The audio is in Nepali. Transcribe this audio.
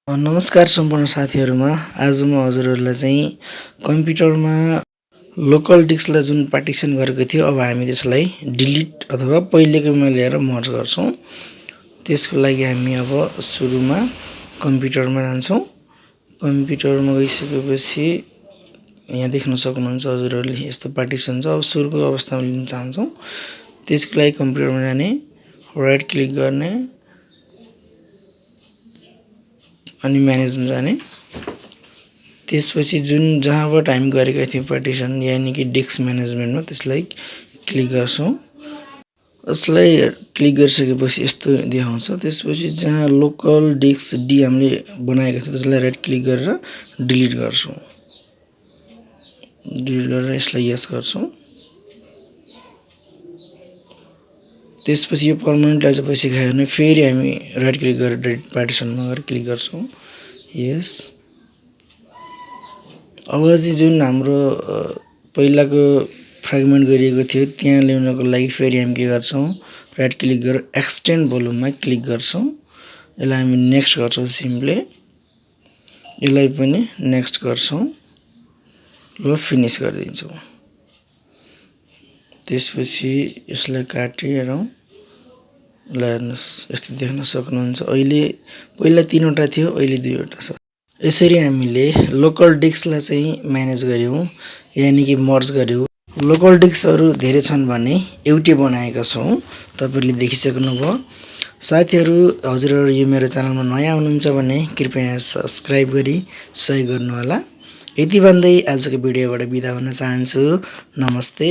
नमस्कार सम्पूर्ण साथीहरुमा आज म हजुरहरुलाई चाहिँ कम्प्युटरमा लोकल डिस्कलाई जुन पार्टिसन गरेको थियो अब हामी त्यसलाई डिलिट अथवा पहिलेकोमा ल्याएर मर्ज गर्छौं। त्यसको लागि हामी अब सुरुमा कम्प्युटरमा जान्छौं। कम्प्युटरमा गइसकेपछि यहाँ देख्न सक्नुहुन्छ हजुरहरुले यस्तो पार्टिसन छ। अब सुरुको अवस्थामा लिन चाहन्छौं। त्यसको लागि कम्प्युटरमा जाने, राइट क्लिक गर्ने अनि म्यानेजमा जाने। त्यसपछि जुन जहाँबाट हामी गरेका थियौं पार्टिसन यानी कि डिस्क म्यानेजमेन्टमा त्यसलाई क्लिक गर्छौं। यसलाई क्लिक गरिसकेपछि यस्तो देखाउँछ। त्यसपछि जहाँ लोकल डिस्क डी हामीले बनाएको थियो त्यसलाई राइट क्लिक गरेर डिलिट गर्छौं। डिलिट गरेर यसलाई यस गर्छौं। त्यसपछि यो पर्मनेन्टली चाहिँ पछि खायो भने फेरि हामी राइट क्लिक गरेर डिलिट पार्टिसनमा गएर क्लिक गर्छौं। यस अब चाहिँ जुन हाम्रो पहिलाको फ्र्यागमेन्ट गरिएको थियो त्यहाँ ल्याउनको लागि फेरि हामी के गर्छौं राइट क्लिक गरेर एक्सटेन्ड भोल्युममा क्लिक गर्छौं। यसलाई हामी नेक्स्ट गर्छौं। सिम्पली यसलाई पनि नेक्स्ट गर्छौं र फिनिश गरिदिन्छौं। त्यसपछि यसलाई काटेर ल हेर्नुस् यस्तो देख्न सक्नुहुन्छ। अहिले पहिला 3 वटा थियो अहिले 2 वटा छ। यसरी हामीले लोकल डिस्कलाई चाहिँ म्यानेज गर्यौं यानी कि मर्ज गर्यौं। लोकल डिस्कहरु धेरै छन् भने एउटै बनाएका छौं। तपाईहरुले देखिसक्नुभयो। साथीहरु हजुरहरु यो मेरो च्यानलमा नयाँ हुनुहुन्छ भने कृपया सब्स्क्राइब गरी सहयोग गर्नु होला। यति भन्दै आजको भिडियोबाट बिदा हुन चाहन्छु। नमस्ते।